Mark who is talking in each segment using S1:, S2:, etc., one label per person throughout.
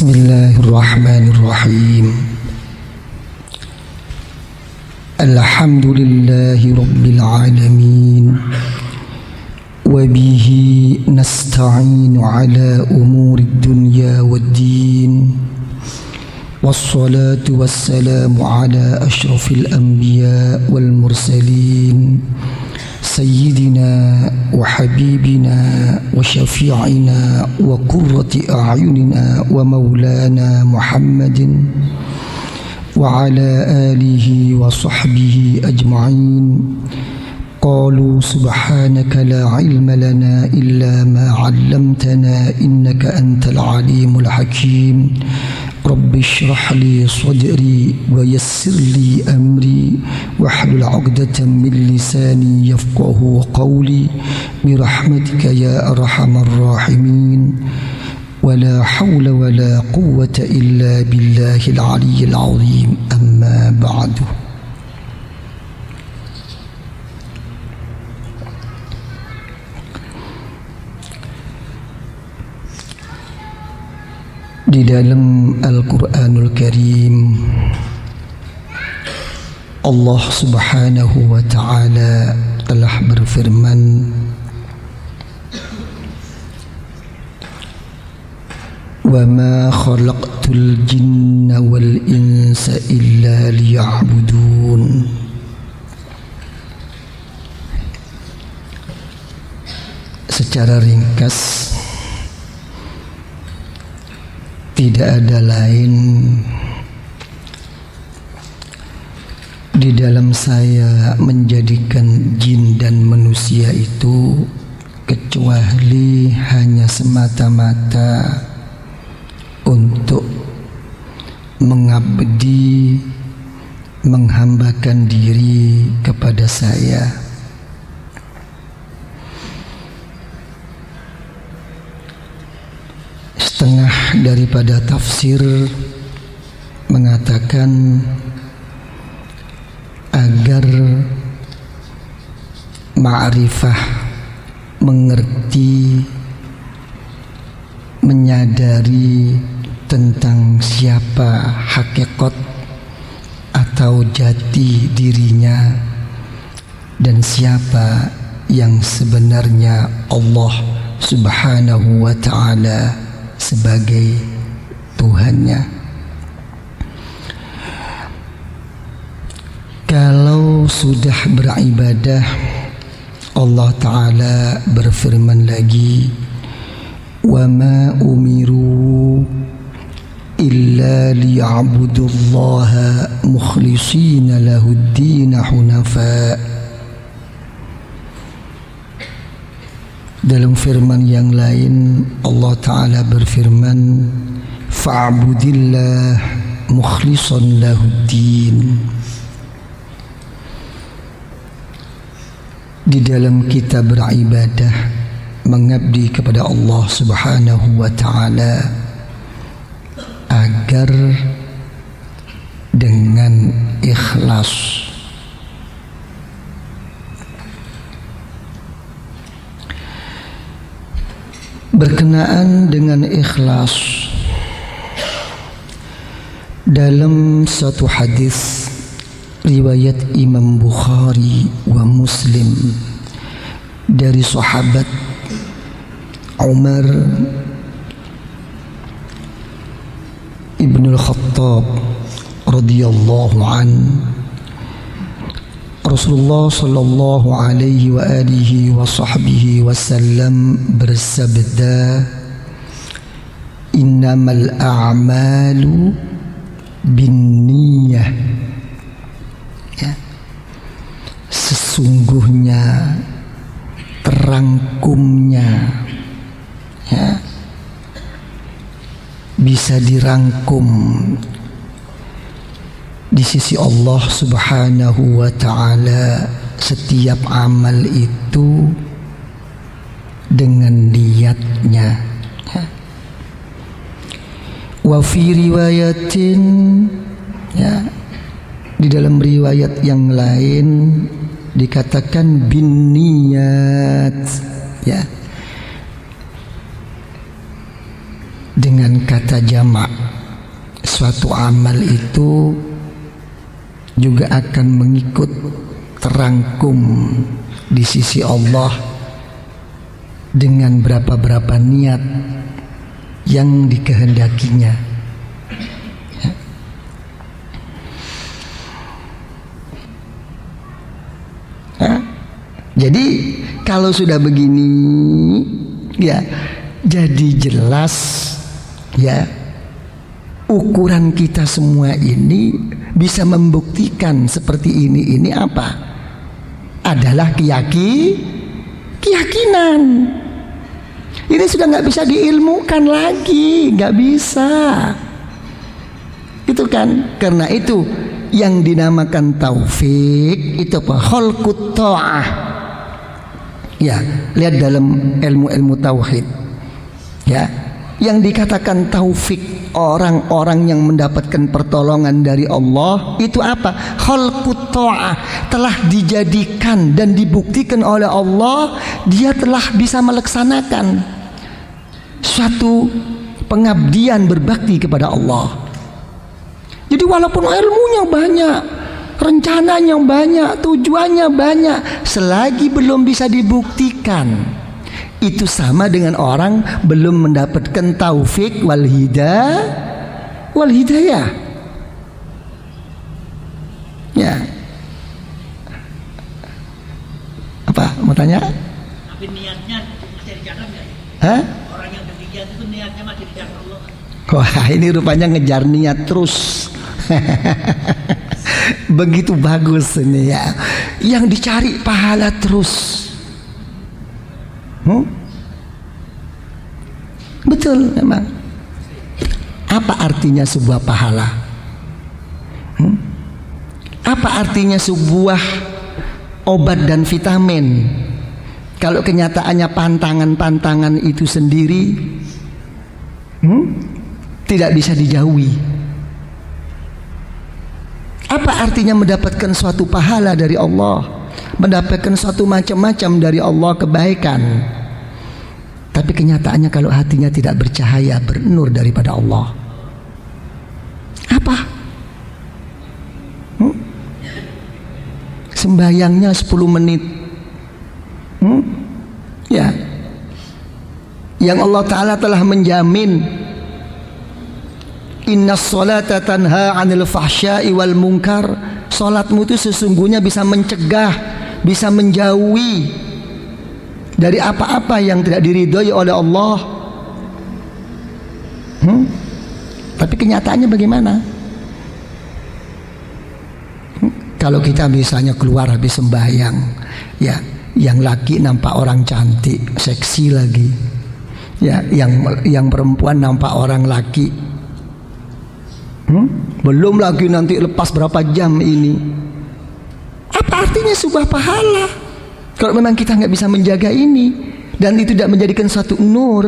S1: Bismillahirrahmanirrahim. Alhamdulillahi rabbil alamin. Wa bihi nasta'inu ala umuri dunya waddin. Wassalatu wassalamu ala ashrafil anbiya wal mursalin. سيدنا وحبيبنا وشفيعنا وقرة أعيننا ومولانا محمد وعلى آله وصحبه أجمعين. قالوا سبحانك لا علم لنا إلا ما علمتنا إنك أنت العليم الحكيم. رب اشرح لي صدري ويسر لي أمري واحلل عقدة من لساني يفقه قولي برحمتك يا أرحم الراحمين. ولا حول ولا قوة إلا بالله العلي العظيم. أما بعد. Di dalam Al-Quranul Karim, Allah Subhanahu wa Ta'ala telah berfirman, "Wa ma khalaqtul jinna wal insa illa liya'budun." Secara ringkas, tidak ada lain di dalam saya menjadikan jin dan manusia itu kecuali hanya semata-mata untuk mengabdi, menghambakan diri kepada saya. Setengah daripada tafsir mengatakan agar ma'rifah, mengerti, menyadari tentang siapa hakikat atau jati dirinya dan siapa yang sebenarnya Allah Subhanahu wa Ta'ala sebagai Tuhannya. Kalau sudah beribadah, Allah Ta'ala berfirman lagi, "Wa ma umiru illa liya'budullaha mukhlishina lahud-din hunafa." Dalam firman yang lain, Allah Ta'ala berfirman, "Fa'budillah mukhlishan lahuddin." Di dalam kita beribadah, mengabdi kepada Allah Subhanahu wa Ta'ala agar dengan ikhlas. Berkenaan dengan ikhlas, dalam satu hadis riwayat Imam Bukhari wa Muslim dari sahabat Umar ibn al-Khattab radhiyallahu anhu, Rasulullah sallallahu alaihi wa alihi wa sahbihi wasallam bersabda, "Innamal a'malu binniyah." Ya. Sesungguhnya, terangkumnya, ya, bisa dirangkum di sisi Allah Subhanahu wa Ta'ala setiap amal itu dengan niatnya. Wa fi riwayatin, ya, di dalam riwayat yang lain dikatakan bin niyat, ya, dengan kata jamak, suatu amal itu juga akan mengikut terangkum di sisi Allah dengan berapa-berapa niat yang dikehendakinya. Jadi kalau sudah begini, ya jadi jelas ya, ukuran kita semua ini bisa membuktikan seperti ini apa? Adalah keyakinan. Ini sudah nggak bisa diilmukan lagi, nggak bisa. Itu kan, karena itu yang dinamakan taufik itu apa? Khalqut ta'ah. Ya, lihat dalam ilmu-ilmu tauhid. Ya, yang dikatakan taufik, orang-orang yang mendapatkan pertolongan dari Allah itu apa? Khalqut ta'ah, telah dijadikan dan dibuktikan oleh Allah, dia telah bisa melaksanakan suatu pengabdian berbakti kepada Allah. Jadi walaupun ilmunya banyak, rencananya banyak, tujuannya banyak, selagi belum bisa dibuktikan, itu sama dengan orang belum mendapatkan taufik wal hidayah. Ya. Apa? Mau tanya?
S2: Tapi niatnya masih dijaga nggak?
S1: Hah?
S2: Orang yang demikian itu niatnya masih dijaga Allah.
S1: Wah, ini rupanya ngejar niat terus. Begitu bagus ini ya. Yang dicari pahala terus. Betul memang. Apa artinya sebuah pahala? Apa artinya sebuah obat dan vitamin kalau kenyataannya pantangan-pantangan itu sendiri tidak bisa dijauhi? Apa artinya mendapatkan suatu pahala dari Allah, mendapatkan suatu macam-macam dari Allah kebaikan, tapi kenyataannya kalau hatinya tidak bercahaya, bernur daripada Allah, apa? Sembayangnya 10 menit, ya, yang Allah Ta'ala telah menjamin inna sholata tanha 'anil fahsya'i wal munkar. Salatmu itu sesungguhnya bisa mencegah, bisa menjauhi dari apa-apa yang tidak diridhoi oleh Allah. Tapi kenyataannya bagaimana? Kalau kita misalnya keluar habis sembahyang, ya, yang laki nampak orang cantik, seksi lagi, ya, yang perempuan nampak orang laki. Belum lagi nanti lepas berapa jam ini. Apa artinya sebuah pahala kalau memang kita nggak bisa menjaga ini dan itu tidak menjadikan suatu nur?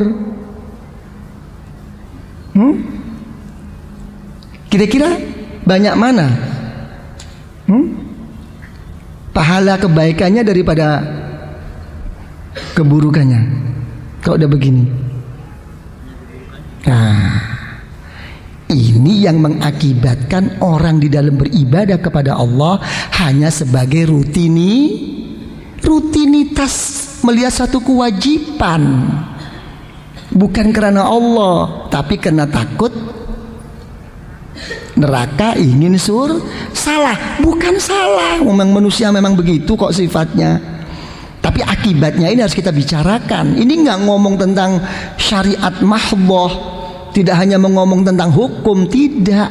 S1: Kira-kira banyak mana pahala kebaikannya daripada keburukannya kalau udah begini? Nah, ini yang mengakibatkan orang di dalam beribadah kepada Allah hanya sebagai rutinitas, melihat satu kewajiban, bukan karena Allah, tapi karena takut neraka, ingin salah. Bukan salah, memang manusia memang begitu kok sifatnya, tapi akibatnya ini harus kita bicarakan. Ini nggak ngomong tentang syariat mahdhah, tidak hanya mengomong tentang hukum, tidak.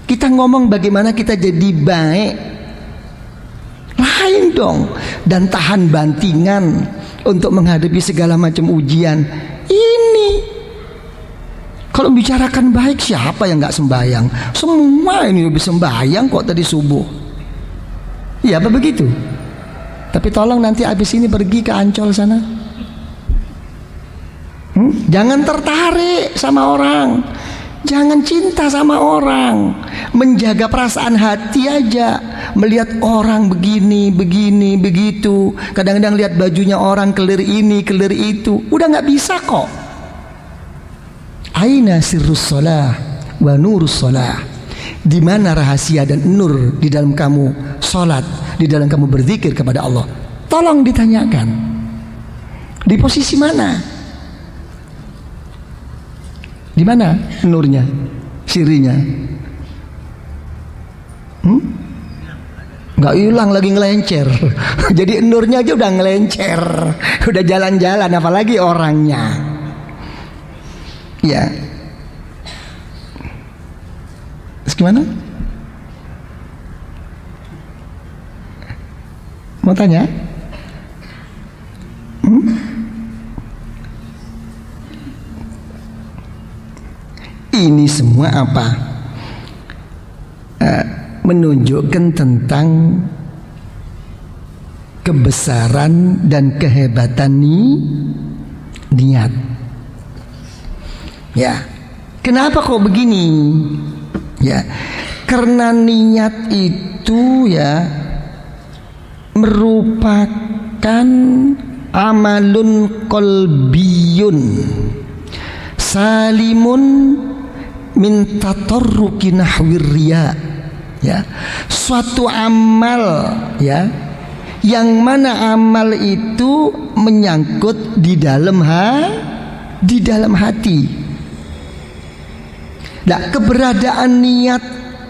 S1: Kita ngomong bagaimana kita jadi baik. Lain dong. Dan tahan bantingan untuk menghadapi segala macam ujian. Ini kalau bicarakan baik, siapa yang gak sembahyang? Semua ini lebih sembahyang kok tadi subuh. Ya apa begitu? Tapi tolong nanti habis ini pergi ke Ancol sana. Jangan tertarik sama orang, jangan cinta sama orang, menjaga perasaan hati aja. Melihat orang begini, begitu, kadang-kadang lihat bajunya orang kelir ini, kelir itu, udah nggak bisa kok. Aina sirrus shalah wa nurus shalah. Di mana rahasia dan nur di dalam kamu salat, di dalam kamu berzikir kepada Allah? Tolong ditanyakan. Di posisi mana? Di mana nurnya, sirinya? Nggak hilang, lagi ngelencer. Jadi nurnya aja udah ngelencer, udah jalan-jalan, apalagi orangnya. Ya. Terus gimana? Mau tanya? Ini semua apa? Menunjukkan tentang kebesaran dan kehebatan niat. Ya, kenapa kok begini? Ya, karena niat itu ya merupakan amalun qalbiyun salimun min tatarruki nahwir riya. Ya, suatu amal ya yang mana amal itu menyangkut di dalam hati. Nah, keberadaan niat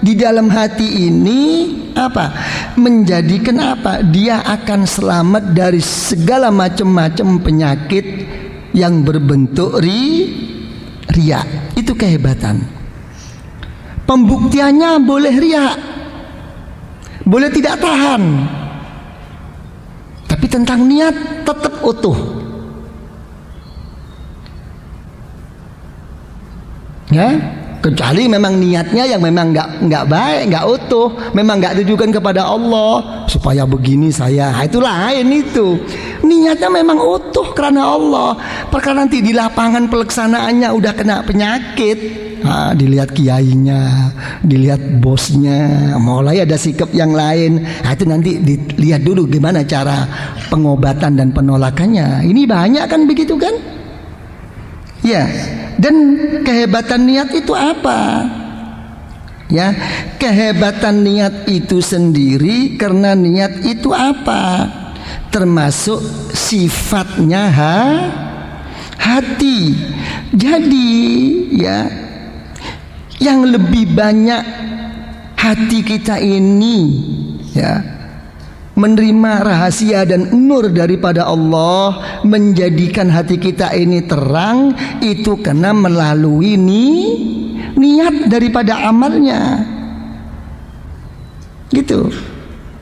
S1: di dalam hati ini apa? Menjadikan apa? Dia akan selamat dari segala macam penyakit yang berbentuk riya. Itu kehebatan. Pembuktiannya boleh riya, boleh tidak tahan, tapi tentang niat tetap utuh. Ya, kecuali memang niatnya yang memang nggak baik, nggak utuh, memang nggak ditujukan kepada Allah supaya begini saya. Itu lain itu. Niatnya memang utuh karena Allah. Perkara nanti di lapangan pelaksanaannya udah kena penyakit, dilihat kiainya, dilihat bosnya, mulai ada sikap yang lain. Itu nanti dilihat dulu gimana cara pengobatan dan penolakannya. Ini banyak kan begitu kan? Ya. Dan kehebatan niat itu apa? Ya, kehebatan niat itu sendiri karena niat itu apa? Termasuk sifatnya hati. Jadi ya, yang lebih banyak hati kita ini ya menerima rahasia dan nur daripada Allah, menjadikan hati kita ini terang, itu karena melalui niat daripada amalnya. Gitu.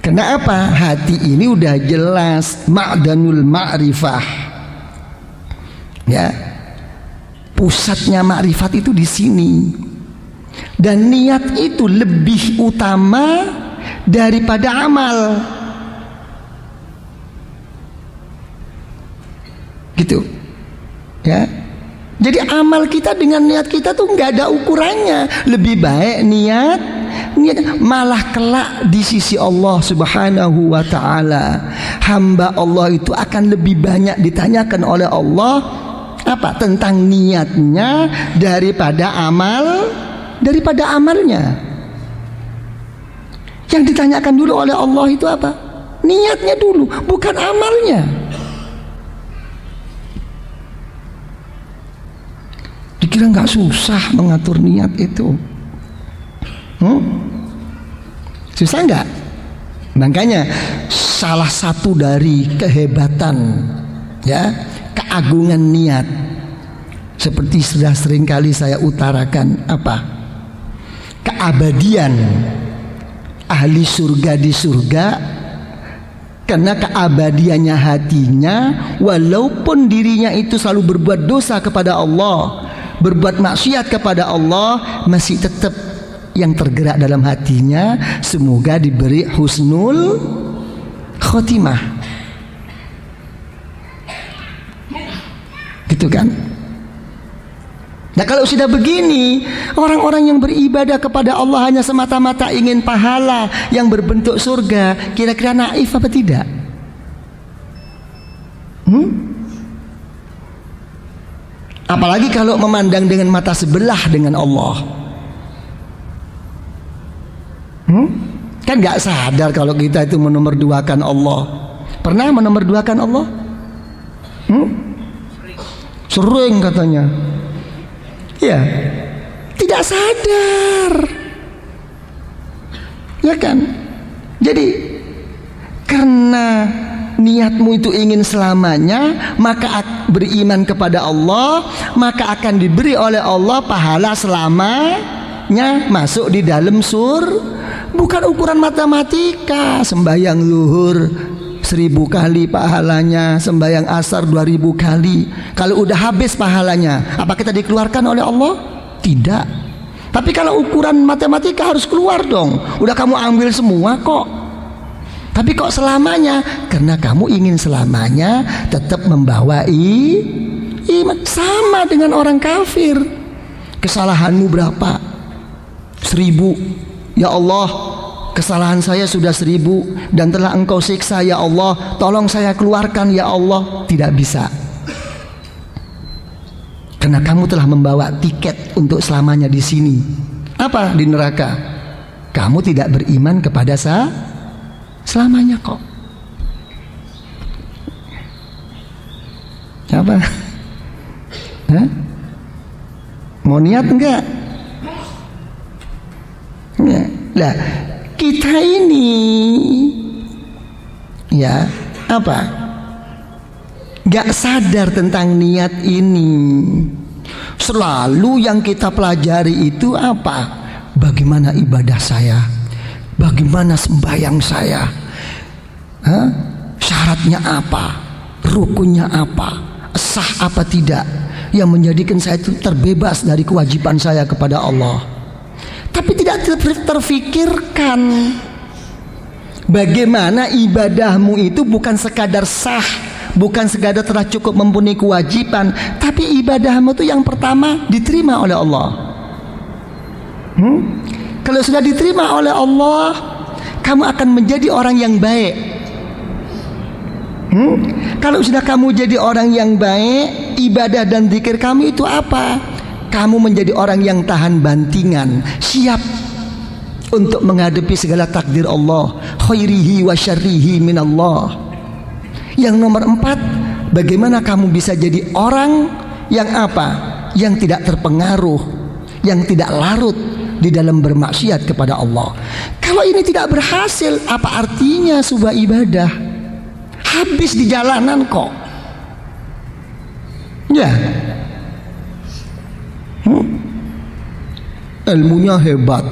S1: Karena apa? Hati ini udah jelas ma'danul ma'rifah. Ya. Pusatnya ma'rifat itu di sini. Dan niat itu lebih utama daripada amal. Gitu. Ya. Jadi amal kita dengan niat kita tuh nggak ada ukurannya. Lebih baik niat malah kelak di sisi Allah Subhanahu wa taala. Hamba Allah itu akan lebih banyak ditanyakan oleh Allah apa? Tentang niatnya daripada amalnya. Yang ditanyakan dulu oleh Allah itu apa? Niatnya dulu, bukan amalnya. Dikira nggak susah mengatur niat itu? Susah nggak? Makanya salah satu dari kehebatan ya, keagungan niat seperti sudah sering kali saya utarakan apa? Keabadian ahli surga di surga karena keabadiannya hatinya, walaupun dirinya itu selalu berbuat dosa kepada Allah, berbuat maksiat kepada Allah, masih tetap yang tergerak dalam hatinya semoga diberi husnul khotimah. Gitu kan? Nah, kalau sudah begini, orang-orang yang beribadah kepada Allah hanya semata-mata ingin pahala yang berbentuk surga, kira-kira naif apa tidak? Apalagi kalau memandang dengan mata sebelah dengan Allah. Kan gak sadar kalau kita itu menomorduakan Allah. Pernah menomorduakan Allah? Sering katanya. Ya, tidak sadar. Ya kan? Jadi karena niatmu itu ingin selamanya, maka beriman kepada Allah, maka akan diberi oleh Allah pahala selamanya masuk di dalam bukan ukuran matematika. Sembahyang zuhur 1000 kali pahalanya, sembahyang asar 2000 kali. Kalau udah habis pahalanya, apa kita dikeluarkan oleh Allah? Tidak. Tapi kalau ukuran matematika harus keluar dong. Udah kamu ambil semua kok. Tapi kok selamanya? Karena kamu ingin selamanya tetap membawa iman. Sama dengan orang kafir. Kesalahanmu berapa? 1000. Ya Allah, kesalahan saya sudah 1000 dan telah Engkau siksa ya Allah. Tolong saya keluarkan ya Allah. Tidak bisa. Karena kamu telah membawa tiket untuk selamanya di sini. Apa? Di neraka. Kamu tidak beriman kepada selamanya kok. Apa? Hah? Mau niat enggak? Ya. Lah, kita ini ya apa? Gak sadar tentang niat ini. Selalu yang kita pelajari itu apa? Bagaimana ibadah saya? Bagaimana sembahyang saya? Syaratnya apa? Rukunnya apa? Sah apa tidak? Yang menjadikan saya itu terbebas dari kewajiban saya kepada Allah. Tapi tidak terfikirkan bagaimana ibadahmu itu bukan sekadar sah, bukan sekadar telah cukup mempunyai kewajiban, tapi ibadahmu itu yang pertama diterima oleh Allah. Kalau sudah diterima oleh Allah, kamu akan menjadi orang yang baik. Kalau sudah kamu jadi orang yang baik, ibadah dan zikir kamu itu apa? Kamu menjadi orang yang tahan bantingan, siap untuk menghadapi segala takdir Allah, khairihi wa syarrihi minallah. Yang nomor 4, bagaimana kamu bisa jadi orang yang apa? Yang tidak terpengaruh, yang tidak larut di dalam bermaksiat kepada Allah. Kalau ini tidak berhasil, apa artinya sebuah ibadah? Habis di jalanan kok. Ya. Ilmunya hebat,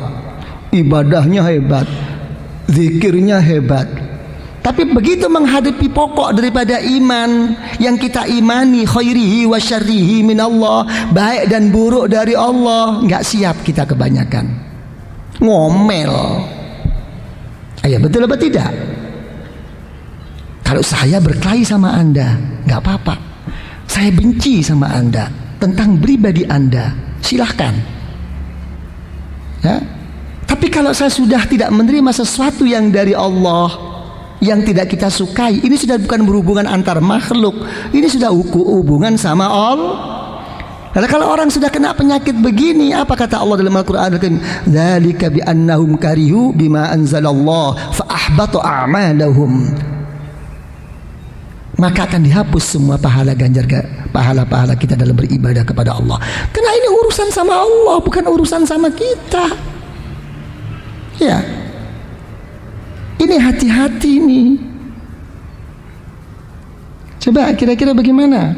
S1: ibadahnya hebat, zikirnya hebat. Tapi begitu menghadapi pokok daripada iman yang kita imani, khairihi wa syarrihi minallah, baik dan buruk dari Allah, nggak siap kita kebanyakan. Ngomel. Ayah, betul apa tidak? Kalau saya berkelahi sama Anda, nggak apa-apa. Saya benci sama Anda tentang pribadi Anda, silahkan. Ya? Tapi kalau saya sudah tidak menerima sesuatu yang dari Allah, yang tidak kita sukai, ini sudah bukan berhubungan antar makhluk, ini sudah hubungan sama Allah. Lalu kalau orang sudah kena penyakit begini, apa kata Allah dalam Al-Quran? Dzalika bi annahum karihu bima anzalallah fa ahbata a'malahum. Maka akan dihapus semua pahala kita dalam beribadah kepada Allah. Karena ini urusan sama Allah, bukan urusan sama kita. Ya. Ini hati-hati nih. Coba kira-kira bagaimana?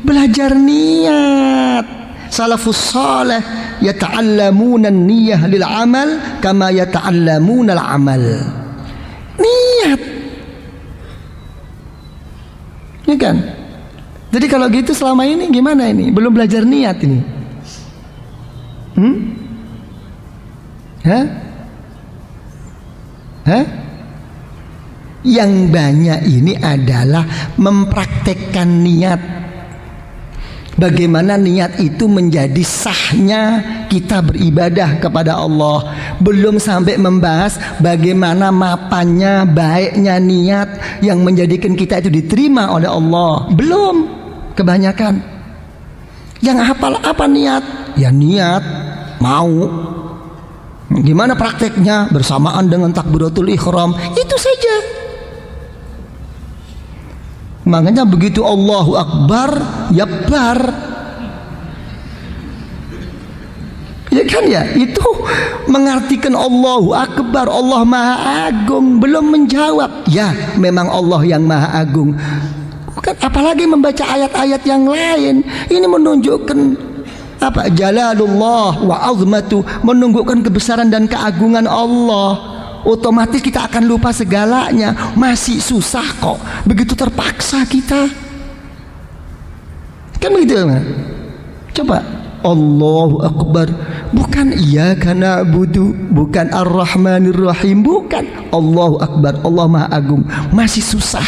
S1: Belajar niat. Salafus salih yata'allamuna an-niyyah lil amal kama yata'allamuna al-amal. Niat. Ya kan? Jadi kalau gitu selama ini gimana ini? Belum belajar niat ini. Yang banyak ini adalah mempraktekkan niat. Bagaimana niat itu menjadi sahnya kita beribadah kepada Allah. Belum sampai membahas bagaimana mapannya, baiknya niat yang menjadikan kita itu diterima oleh Allah. Belum. kebanyakan. Yang hafal apa niat? Ya niat mau. Gimana prakteknya? Bersamaan dengan takbiratul ihram, itu saja. Makanya begitu Allahu Akbar, ya bar. Ya kan ya, itu mengartikan Allahu Akbar, Allah Maha Agung. Belum menjawab, ya memang Allah yang Maha Agung. Bukan, apalagi membaca ayat-ayat yang lain. Ini menunjukkan apa? Jalalullah wa azmatu, menunjukkan kebesaran dan keagungan Allah. Otomatis kita akan lupa segalanya. Masih susah kok, begitu terpaksa kita. Kan begitu kan? Coba Allahu Akbar, bukan iyyaka na'budu, bukan Ar-Rahmanir Rahim, bukan. Allahu Akbar, Allah Maha Agung. Masih susah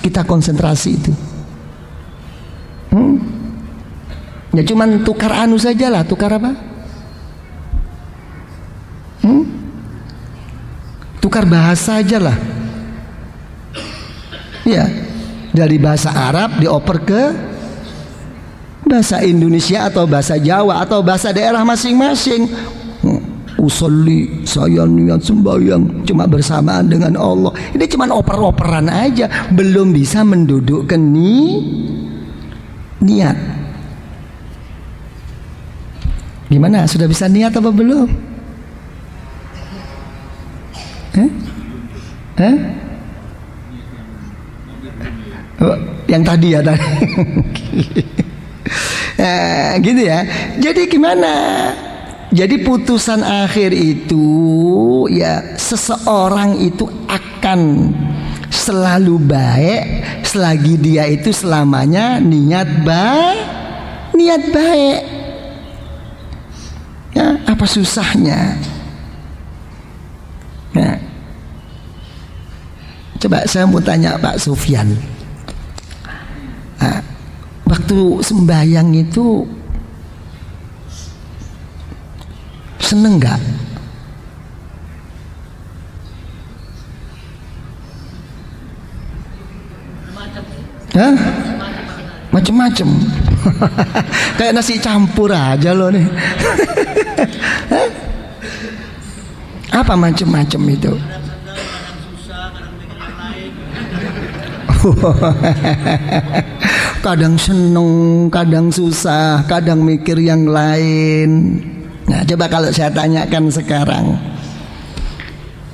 S1: kita konsentrasi itu. Ya cuman tukar anu sajalah, tukar apa? Tukar bahasa aja lah. Ya, dari bahasa Arab dioper ke bahasa Indonesia atau bahasa Jawa atau bahasa daerah masing-masing. Usolli, saya niat sembahyang cuma bersamaan dengan Allah. Ini cuma oper-operan aja, belum bisa mendudukkan niat. Gimana? Sudah bisa niat apa belum? Oh, yang tadi ya tadi. Gitu ya. Jadi gimana? Jadi putusan akhir itu ya, seseorang itu akan selalu baik selagi dia itu selamanya niat baik. Ya, apa susahnya? Nah, coba saya mau tanya Pak Sufyan. Nah, waktu sembahyang itu seneng nggak? Hah? Macem-macem. Kayak nasi campur aja loh nih. Apa macem-macem itu? Kadang seneng, kadang susah, kadang mikir yang lain. Nah, coba kalau saya tanyakan sekarang,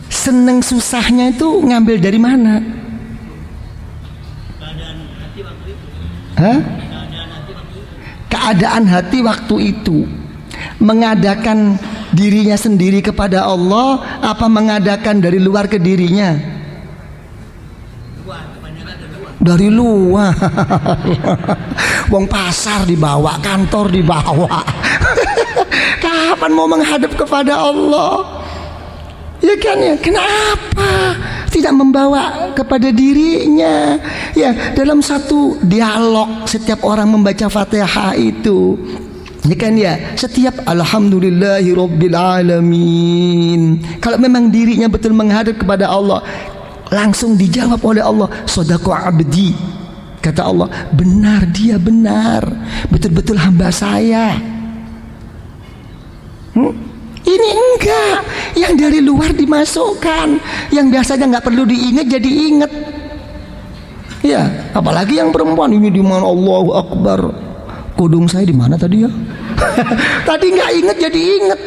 S1: seneng susahnya itu ngambil dari mana? Hah? Keadaan hati waktu itu. Mengadakan dirinya sendiri kepada Allah, apa mengadakan dari luar ke dirinya? Dari luar. Wong pasar dibawa, kantor dibawa. Kapan mau menghadap kepada Allah? Ya kan ya, kenapa tidak membawa kepada dirinya? Ya, dalam satu dialog setiap orang membaca Fatihah itu, ya kan ya, setiap alhamdulillahirabbil alamin. Kalau memang dirinya betul menghadap kepada Allah, langsung dijawab oleh Allah, shadaqa abdi. Kata Allah, benar, dia benar, betul-betul hamba saya. Ini enggak, yang dari luar dimasukkan, yang biasanya nggak perlu diingat jadi ingat. Ya, apalagi yang perempuan ini di mana Allahu Akbar. Kudung saya di mana tadi ya? Tadi nggak ingat jadi ingat.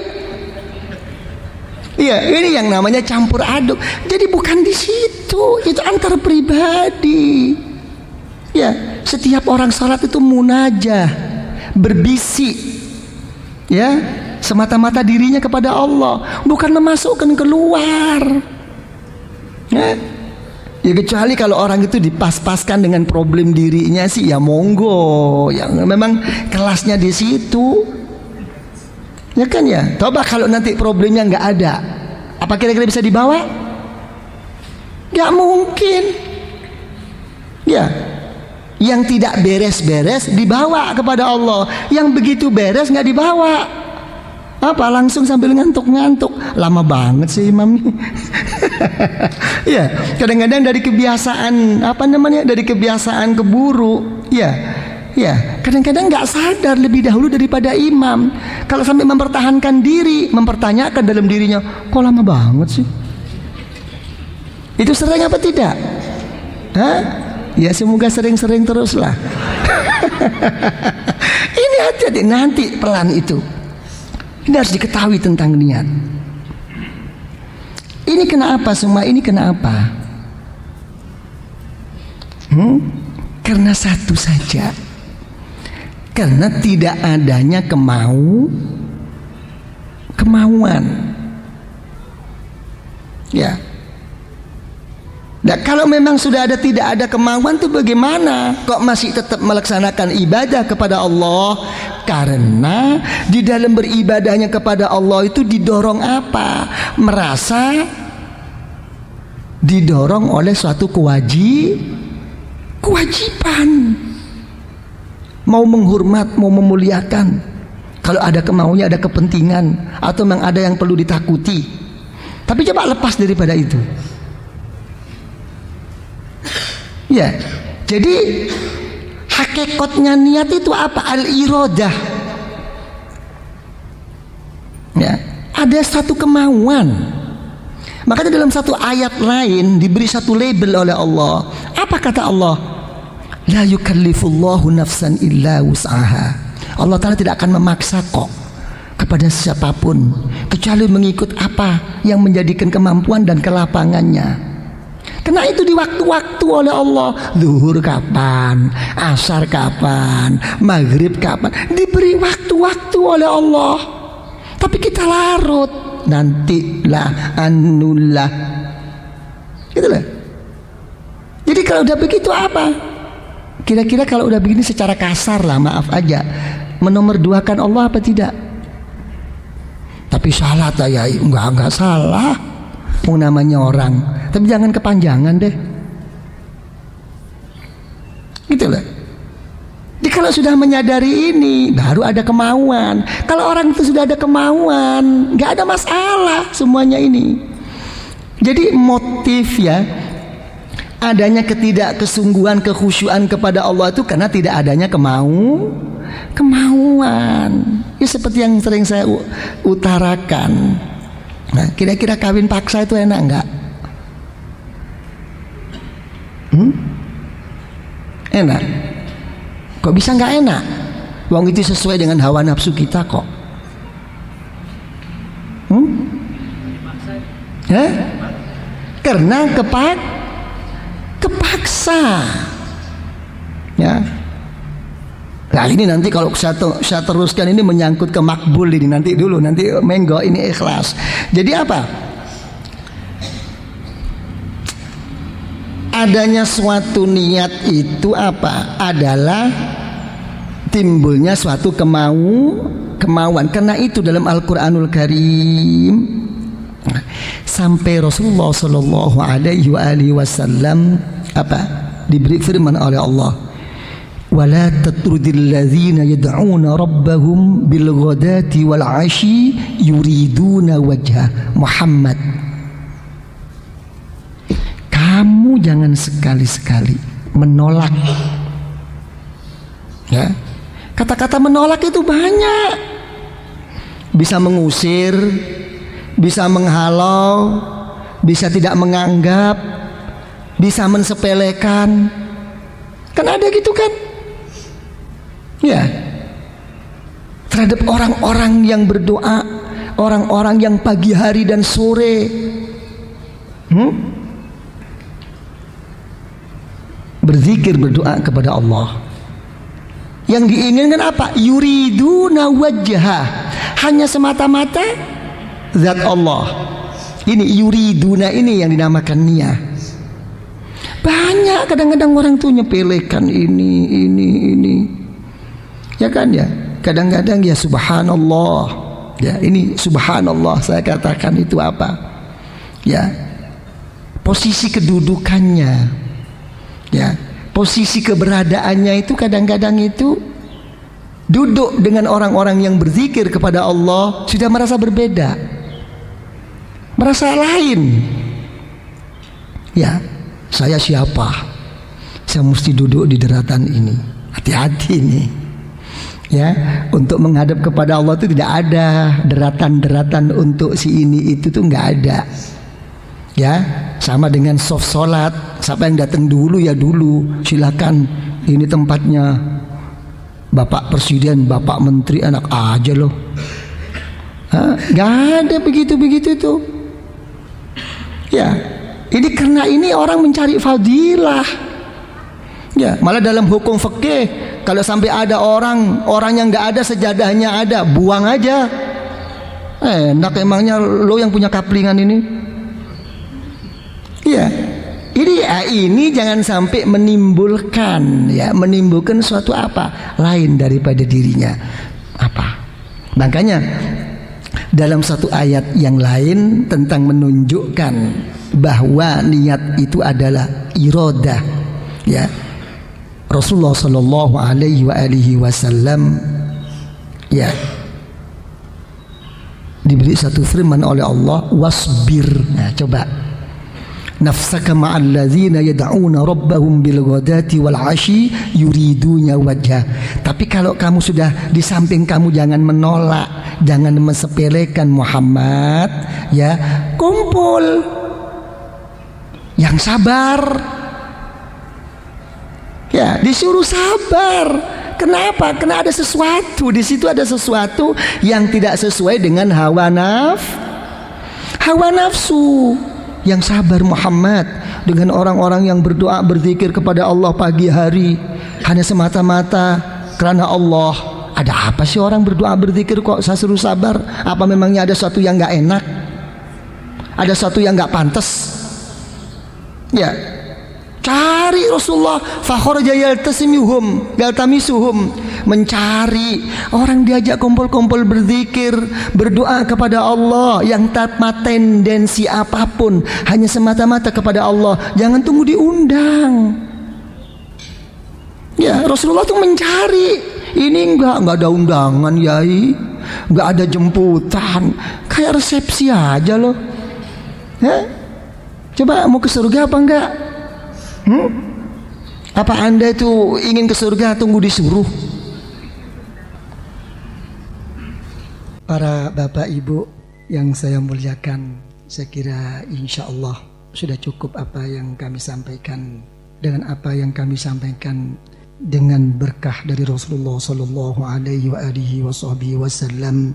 S1: Iya, ini yang namanya campur aduk. Jadi bukan di situ, itu antar pribadi. Ya, setiap orang salat itu munajah, berbisik, ya, semata-mata dirinya kepada Allah, bukan memasukkan keluar. Ya, ya kecuali kalau orang itu dipas-paskan dengan problem dirinya sih, ya monggo, yang memang kelasnya di situ. Ya kan ya. Coba kalau nanti problemnya nggak ada, apa kira-kira bisa dibawa? Nggak mungkin. Ya, yang tidak beres-beres dibawa kepada Allah, yang begitu beres nggak dibawa. Apa langsung sambil ngantuk-ngantuk? Lama banget sih imam nih. Ya, kadang-kadang dari kebiasaan apa namanya? Dari kebiasaan keburu. Ya, Ya, kadang-kadang nggak sadar lebih dahulu daripada imam. Kalau sampai mempertahankan diri, mempertanyakan dalam dirinya, kok lama banget sih? Itu sering apa tidak? Hah? Ya semoga sering-sering teruslah. Ini hati-hati, nanti pelan itu. Ini harus diketahui tentang niat. Ini kenapa semua? Ini kenapa? Karena satu saja. Karena tidak adanya kemauan. Ya. Nah, kalau memang sudah tidak ada kemauan itu bagaimana? Kok masih tetap melaksanakan ibadah kepada Allah? Karena di dalam beribadahnya kepada Allah itu didorong apa? Merasa didorong oleh suatu kewajiban. Mau menghormat, mau memuliakan. Kalau ada kemauannya, ada kepentingan, atau memang ada yang perlu ditakuti. Tapi coba lepas daripada itu. Ya, jadi hakikatnya niat itu apa? Al-iradah. Ya, ada satu kemauan. Makanya dalam satu ayat lain diberi satu label oleh Allah. Apa kata Allah? La yukallifullahu nafsan illa wus'aha. Allah Ta'ala tidak akan memaksa kok kepada siapapun kecuali mengikut apa yang menjadikan kemampuan dan kelapangannya. Karena itu di waktu-waktu oleh Allah. Zuhur kapan, asar kapan, maghrib kapan, diberi waktu-waktu oleh Allah. Tapi kita larut, nantilah, anulah, gitulah. Jadi kalau udah begitu apa? Kira-kira kalau udah begini secara kasar lah, maaf aja, menomorduakan Allah apa tidak? Tapi salah tak ya? Enggak salah. Mau namanya orang. Tapi jangan kepanjangan deh. Gitu loh. Jadi kalau sudah menyadari ini, baru ada kemauan. Kalau orang itu sudah ada kemauan, nggak ada masalah semuanya ini. Jadi motif ya, adanya ketidakkesungguhan, kekhusyuan kepada Allah itu karena tidak adanya kemauan. Ya seperti yang sering saya utarakan. Nah, kira-kira kawin paksa itu enak enggak? Enak. Kok bisa enggak enak? Wong itu sesuai dengan hawa nafsu kita kok. Karena kepaksa. Ya. Nah ini nanti kalau saya teruskan ini menyangkut ke makbul ini, nanti menggo ini ikhlas. Jadi apa? Adanya suatu niat itu apa? Adalah timbulnya suatu kemauan. Karena itu dalam Al-Qur'anul Karim sampai Rasulullah sallallahu alaihi wasallam apa? Diberi firman oleh Allah, wala tatrudil ladzina yad'una rabbahum bil ghadati wal 'ashi yuriduna wajha Muhammad. Kamu jangan sekali-sekali menolak. Ya. Kata-kata menolak itu banyak. Bisa mengusir, bisa menghalau, bisa tidak menganggap, bisa mensepelekan. Kan ada gitu kan? Ya, terhadap orang-orang yang berdoa, orang-orang yang pagi hari dan sore berzikir, berdoa kepada Allah. Yang diinginkan apa? Yuriduna wajha, hanya semata-mata zat Allah. Ini yuriduna ini yang dinamakan niat. Banyak kadang-kadang orang tuh nyepelekan ini. Ya kan ya, kadang-kadang ya subhanallah. Ya ini subhanallah saya katakan itu apa? Ya, posisi kedudukannya. Ya, posisi keberadaannya itu kadang-kadang itu duduk dengan orang-orang yang berzikir kepada Allah sudah merasa berbeda, merasa lain. Ya, saya siapa? Saya mesti duduk di daratan ini. Hati-hati nih. Ya, untuk menghadap kepada Allah itu tidak ada deratan-deratan untuk si ini itu tuh nggak ada. Ya, sama dengan soft sholat. Siapa yang datang dulu ya dulu. Silakan, ini tempatnya Bapak Presiden, Bapak Menteri, anak aja loh. Nggak ada begitu-begitu tuh. Ya, ini karena ini orang mencari fadilah. Ya, malah dalam hukum fikih kalau sampai ada orang yang nggak ada sejadahnya ada, buang aja. Enak emangnya lo yang punya kaplingan ini. Ya, ini jangan sampai menimbulkan suatu apa lain daripada dirinya. Apa? Makanya dalam satu ayat yang lain tentang menunjukkan bahwa niat itu adalah iradah. Ya. Rasulullah sallallahu alaihi wasallam ya diberi satu firman oleh Allah, wasbir. Nah, coba nafsaka ma'al ladzina yad'una rabbahum bil ghadati wal 'ashi yuriduna wajha. Tapi kalau kamu sudah di samping kamu jangan menolak, jangan mensepelekan Muhammad, ya, kumpul yang sabar. Ya, disuruh sabar. Kenapa? Karena ada sesuatu di situ, ada sesuatu yang tidak sesuai dengan hawa nafsu. Yang sabar Muhammad dengan orang-orang yang berdoa berzikir kepada Allah pagi hari hanya semata-mata karena Allah. Ada apa sih orang berdoa berzikir kok saya suruh sabar? Apa memangnya ada sesuatu yang nggak enak? Ada sesuatu yang nggak pantas? Ya. Cari Rasulullah, fakharaja yaltamisuhum, mencari orang diajak kumpul-kumpul berzikir, berdoa kepada Allah yang tanpa tendensi apapun, hanya semata-mata kepada Allah. Jangan tunggu diundang. Ya, Rasulullah tuh mencari. Ini enggak ada undangan, yai, enggak ada jemputan, kayak resepsi aja loh. Coba mau ke surga apa enggak? Apa Anda itu ingin ke surga tunggu disuruh? Para bapak ibu yang saya muliakan, saya kira insya Allah sudah cukup apa yang kami sampaikan. Dengan apa yang kami sampaikan dengan berkah dari Rasulullah Sallallahu Alaihi Wasallam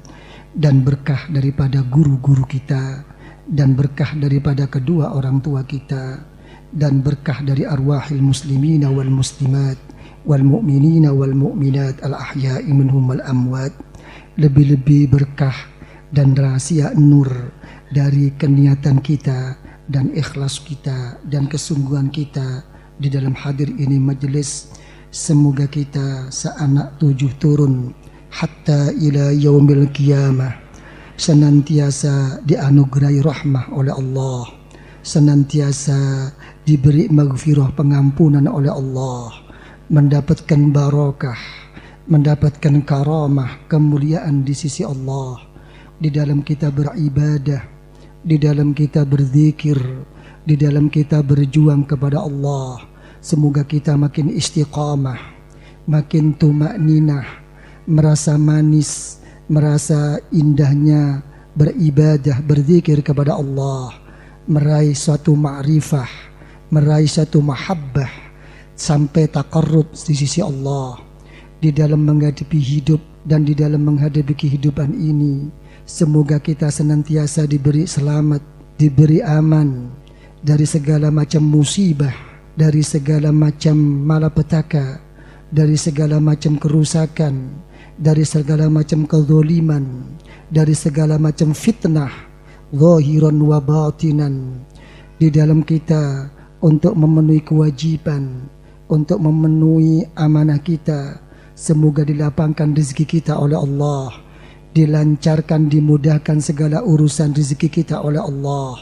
S1: dan berkah daripada guru-guru kita dan berkah daripada kedua orang tua kita dan berkah dari arwahil muslimina wal muslimat wal mu'minina wal mu'minat al ahya'i minhum wal amwat. Lebih-lebih berkah dan rahasia nur dari keniatan kita dan ikhlas kita dan kesungguhan kita di dalam hadir ini majelis. Semoga kita seanak 7 turun hatta ila yaumil qiyamah senantiasa dianugerahi rahmah oleh Allah, senantiasa diberi maghfirah pengampunan oleh Allah, mendapatkan barakah, mendapatkan karamah, kemuliaan di sisi Allah, di dalam kita beribadah, di dalam kita berzikir, di dalam kita berjuang kepada Allah. Semoga kita makin istiqamah, makin tumakninah, merasa manis, merasa indahnya beribadah, berzikir kepada Allah, meraih suatu ma'rifah, meraih satu mahabbah sampai taqarrub di sisi Allah di dalam menghadapi hidup dan di dalam menghadapi kehidupan ini. Semoga kita senantiasa diberi selamat, diberi aman dari segala macam musibah, dari segala macam malapetaka, dari segala macam kerusakan, dari segala macam kezaliman, dari segala macam fitnah zahiran wa batinan di dalam kita untuk memenuhi kewajiban, untuk memenuhi amanah kita. Semoga dilapangkan rezeki kita oleh Allah, dilancarkan, dimudahkan segala urusan rezeki kita oleh Allah,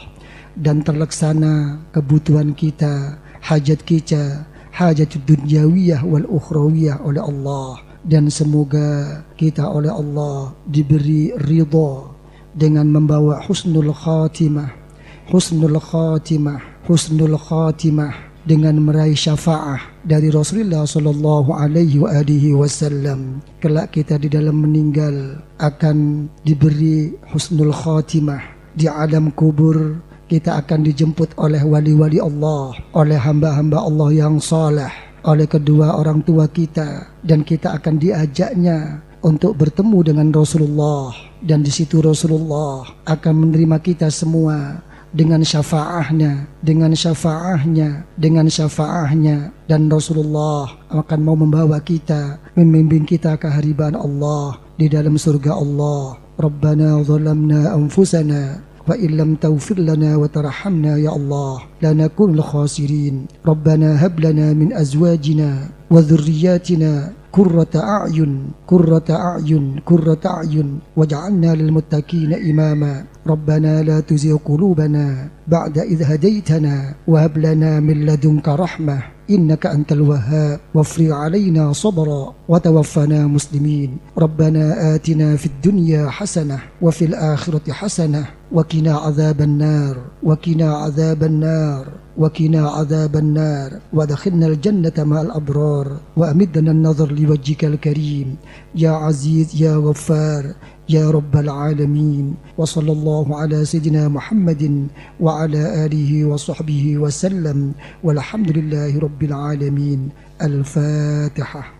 S1: dan terlaksana kebutuhan kita, hajat kita, hajat dunyawiyah wal ukhrawiyah oleh Allah. Dan semoga kita oleh Allah diberi ridha dengan membawa husnul khatimah, husnul khatimah, husnul khatimah dengan meraih syafaat dari Rasulullah sallallahu alaihi wasallam. Kelak kita di dalam meninggal akan diberi husnul khatimah di alam kubur. Kita akan dijemput oleh wali-wali Allah, oleh hamba-hamba Allah yang saleh, oleh kedua orang tua kita, dan kita akan diajaknya untuk bertemu dengan Rasulullah, dan di situ Rasulullah akan menerima kita semua dengan syafaahnya, dan Rasulullah akan mau membawa kita, membimbing kita ke hadirat Allah di dalam surga Allah. Rabbana zalamna anfusana wa illam taghfir lana wa tarhamna ya Allah lanakunul khasirin. Rabbana hab lana min azwajina wa dhurriyyatina qurrata a'yun waj'alna lil muttaqina imama. Rabbana la tuzigh qulubana ba'da idh hadaytana wa hab lana min ladunka rahmah innaka antal wahhab wafri 'alaina sabra wa tawaffana muslimin. Rabbana atina fid dunya hasanah wa fil akhirati hasanah wa qina 'adzaban nar wa adkhilna al jannata ma'al abrar wa amidna an-nazar liwajhikal karim ya aziz ya ghaffar ya rabbal alamin. Wa sallallahu ala sayyidina Muhammadin wa ala alihi wa sahbihi wa sallam walhamdulillahi rabbil alamin. Al-Fatihah.